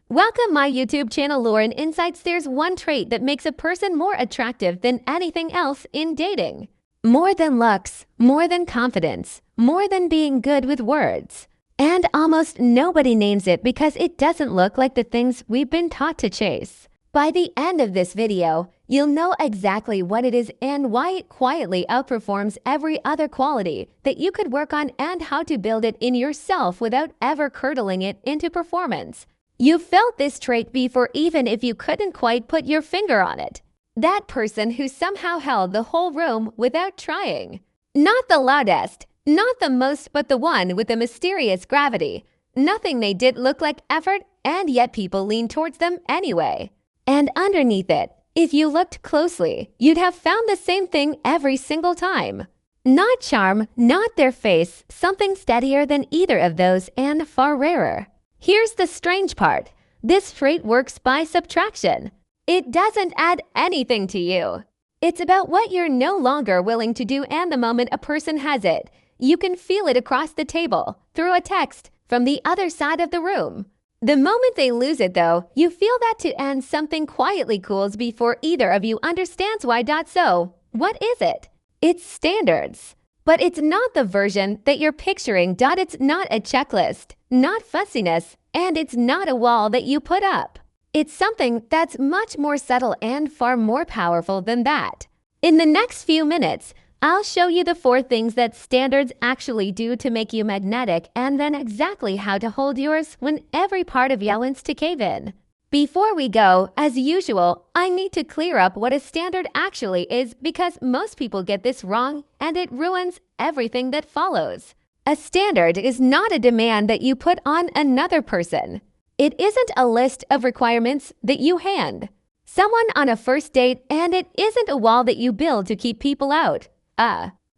Welcome my YouTube channel Laurin Insights. There's one trait that makes a person more attractive than anything else in dating. More than looks, more than confidence, more than being good with words. And almost nobody names it because it doesn't look like the things we've been taught to chase. By the end of this video, you'll know exactly what it is and why it quietly outperforms every other quality that you could work on and how to build it in yourself without ever curdling it into performance. You've felt this trait before even if you couldn't quite put your finger on it. That person who somehow held the whole room without trying. Not the loudest, not the most, but the one with the mysterious gravity. Nothing they did looked like effort, and yet people leaned towards them anyway. And underneath it, if you looked closely, you'd have found the same thing every single time. Not charm, not their face, something steadier than either of those and far rarer. Here's the strange part. This trait works by subtraction. It doesn't add anything to you. It's about what you're no longer willing to do, and the moment a person has it, you can feel it across the table, through a text, from the other side of the room. The moment they lose it though, you feel that to end something quietly cools before either of you understands why. So, what is it? It's standards. But it's not the version that you're picturing. It's not a checklist, not fussiness, and it's not a wall that you put up. It's something that's much more subtle and far more powerful than that. In the next few minutes, I'll show you the 4 things that standards actually do to make you magnetic, and then exactly how to hold yours when every part of you wants to cave in. Before we go, as usual, I need to clear up what a standard actually is because most people get this wrong and it ruins everything that follows. A standard is not a demand that you put on another person. It isn't a list of requirements that you hand someone on a first date, and it isn't a wall that you build to keep people out.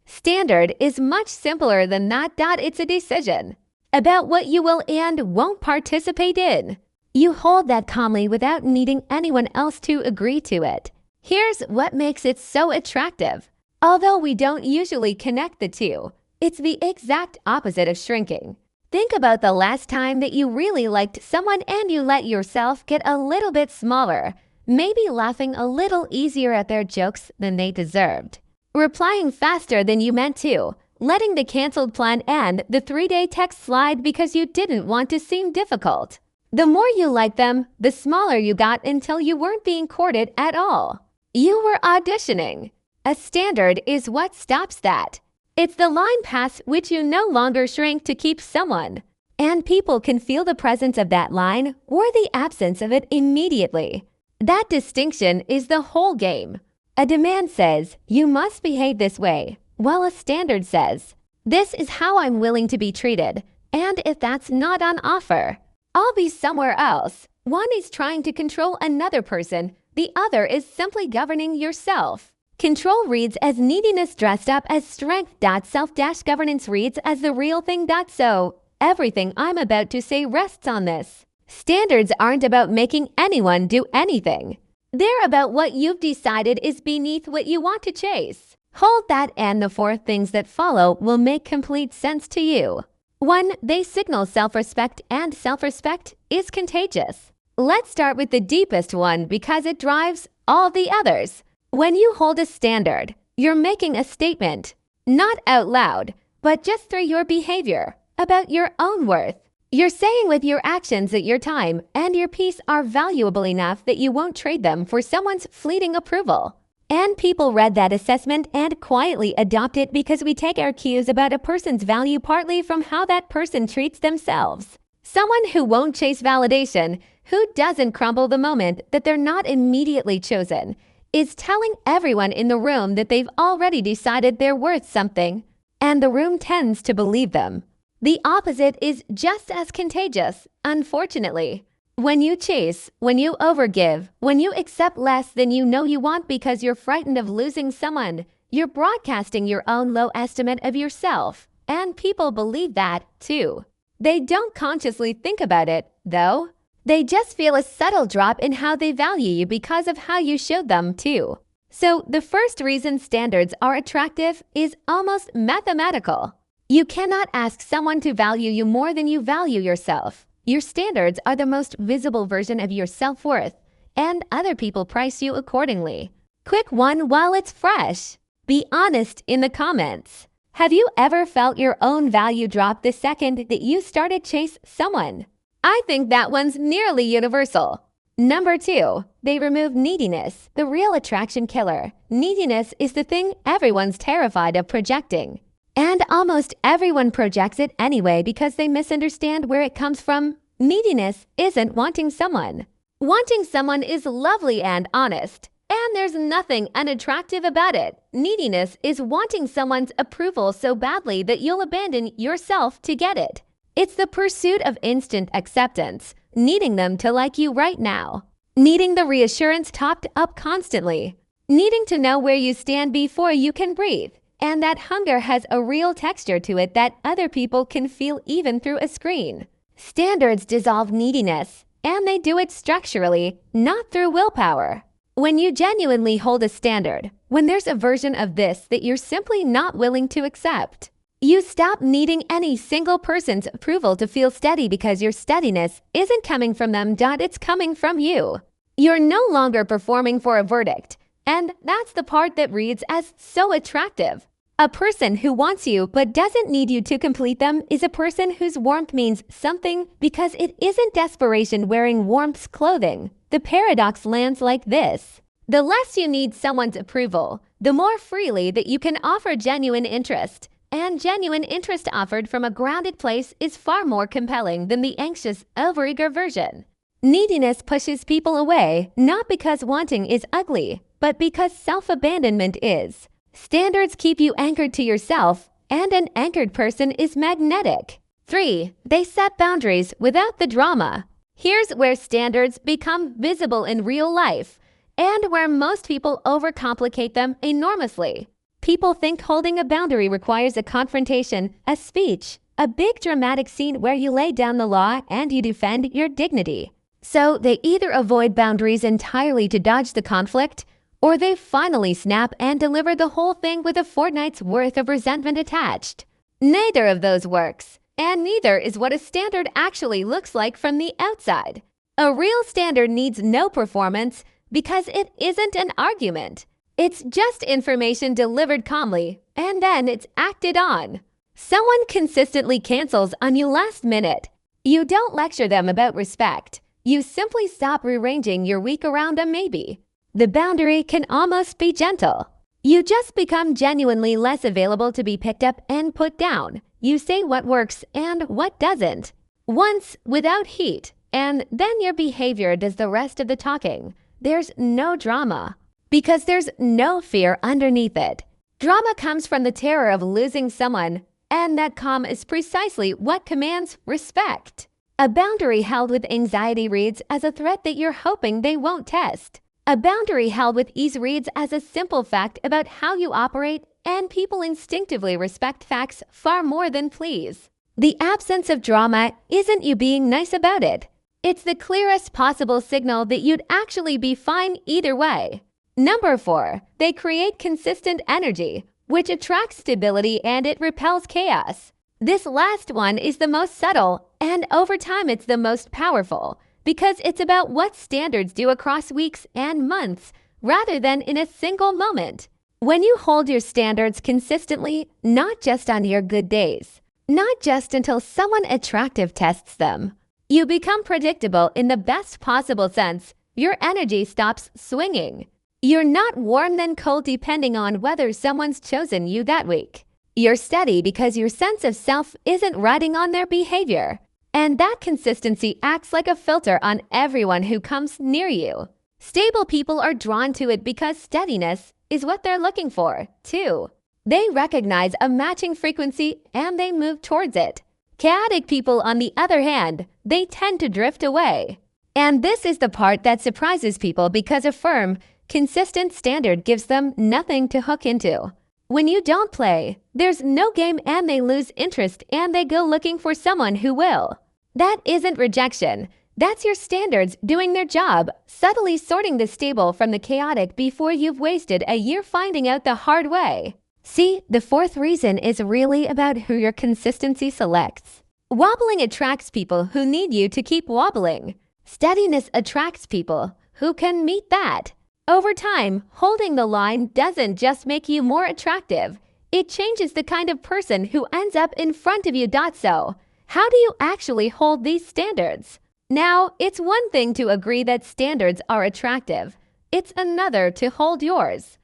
Standard is much simpler than that. It's a decision about what you will and won't participate in. You hold that calmly without needing anyone else to agree to it. Here's what makes it so attractive. Although we don't usually connect the two, it's the exact opposite of shrinking. Think about the last time that you really liked someone and you let yourself get a little bit smaller, maybe laughing a little easier at their jokes than they deserved. Replying faster than you meant to, letting the canceled plan end, the 3-day text slide because you didn't want to seem difficult. The more you liked them, the smaller you got until you weren't being courted at all. You were auditioning. A standard is what stops that. It's the line past which you no longer shrink to keep someone. And people can feel the presence of that line or the absence of it immediately. That distinction is the whole game. A demand says, you must behave this way, while a standard says, this is how I'm willing to be treated, and if that's not on offer, I'll be somewhere else. One is trying to control another person, the other is simply governing yourself. Control reads as neediness dressed up as strength. Self-governance reads as the real thing. So, everything I'm about to say rests on this. Standards aren't about making anyone do anything. They're about what you've decided is beneath what you want to chase. Hold that, and the 4 things that follow will make complete sense to you. 1. They signal self-respect, and self-respect is contagious. Let's start with the deepest one because it drives all the others. When you hold a standard, you're making a statement, not out loud, but just through your behavior, about your own worth. You're saying with your actions that your time and your peace are valuable enough that you won't trade them for someone's fleeting approval. And people read that assessment and quietly adopt it because we take our cues about a person's value partly from how that person treats themselves. Someone who won't chase validation, who doesn't crumble the moment that they're not immediately chosen, is telling everyone in the room that they've already decided they're worth something, and the room tends to believe them. The opposite is just as contagious, unfortunately. When you chase, when you overgive, when you accept less than you know you want because you're frightened of losing someone, you're broadcasting your own low estimate of yourself, and people believe that too. They don't consciously think about it, though. They just feel a subtle drop in how they value you because of how you showed them too. So the first reason standards are attractive is almost mathematical. You cannot ask someone to value you more than you value yourself. Your standards are the most visible version of your self-worth, and other people price you accordingly. Quick one while it's fresh. Be honest in the comments. Have you ever felt your own value drop the second that you started chase someone? I think that one's nearly universal. Number 2, they remove neediness, the real attraction killer. Neediness is the thing everyone's terrified of projecting. And almost everyone projects it anyway because they misunderstand where it comes from. Neediness isn't wanting someone. Wanting someone is lovely and honest, and there's nothing unattractive about it. Neediness is wanting someone's approval so badly that you'll abandon yourself to get it. It's the pursuit of instant acceptance, needing them to like you right now. Needing the reassurance topped up constantly. Needing to know where you stand before you can breathe. And that hunger has a real texture to it that other people can feel even through a screen. Standards dissolve neediness, and they do it structurally, not through willpower. When you genuinely hold a standard, when there's a version of this that you're simply not willing to accept, you stop needing any single person's approval to feel steady because your steadiness isn't coming from them, it's coming from you. You're no longer performing for a verdict, and that's the part that reads as so attractive. A person who wants you but doesn't need you to complete them is a person whose warmth means something because it isn't desperation wearing warmth's clothing. The paradox lands like this. The less you need someone's approval, the more freely that you can offer genuine interest. And genuine interest offered from a grounded place is far more compelling than the anxious, overeager version. Neediness pushes people away, not because wanting is ugly, but because self-abandonment is. Standards keep you anchored to yourself, and an anchored person is magnetic. 3, they set boundaries without the drama. Here's where standards become visible in real life, and where most people overcomplicate them enormously. People think holding a boundary requires a confrontation, a speech, a big dramatic scene where you lay down the law and you defend your dignity. So they either avoid boundaries entirely to dodge the conflict, or they finally snap and deliver the whole thing with a fortnight's worth of resentment attached. Neither of those works, and neither is what a standard actually looks like from the outside. A real standard needs no performance because it isn't an argument. It's just information delivered calmly, and then it's acted on. Someone consistently cancels on you last minute. You don't lecture them about respect. You simply stop rearranging your week around a maybe. The boundary can almost be gentle. You just become genuinely less available to be picked up and put down. You say what works and what doesn't. Once without heat, and then your behavior does the rest of the talking. There's no drama, because there's no fear underneath it. Drama comes from the terror of losing someone, and that calm is precisely what commands respect. A boundary held with anxiety reads as a threat that you're hoping they won't test. A boundary held with ease reads as a simple fact about how you operate, and people instinctively respect facts far more than please. The absence of drama isn't you being nice about it. It's the clearest possible signal that you'd actually be fine either way. Number 4, they create consistent energy, which attracts stability and it repels chaos. This last one is the most subtle, and over time it's the most powerful, because it's about what standards do across weeks and months, rather than in a single moment. When you hold your standards consistently, not just on your good days, not just until someone attractive tests them, you become predictable in the best possible sense. Your energy stops swinging. You're not warm then cold depending on whether someone's chosen you that week. You're steady because your sense of self isn't riding on their behavior. And that consistency acts like a filter on everyone who comes near you. Stable people are drawn to it because steadiness is what they're looking for, too. They recognize a matching frequency and they move towards it. Chaotic people, on the other hand, they tend to drift away. And this is the part that surprises people because a firm, consistent standard gives them nothing to hook into. When you don't play, there's no game and they lose interest and they go looking for someone who will. That isn't rejection. That's your standards doing their job, subtly sorting the stable from the chaotic before you've wasted a year finding out the hard way. See, the 4th reason is really about who your consistency selects. Wobbling attracts people who need you to keep wobbling. Steadiness attracts people who can meet that. Over time, holding the line doesn't just make you more attractive. It changes the kind of person who ends up in front of you. So, how do you actually hold these standards? Now, it's one thing to agree that standards are attractive. It's another to hold yours.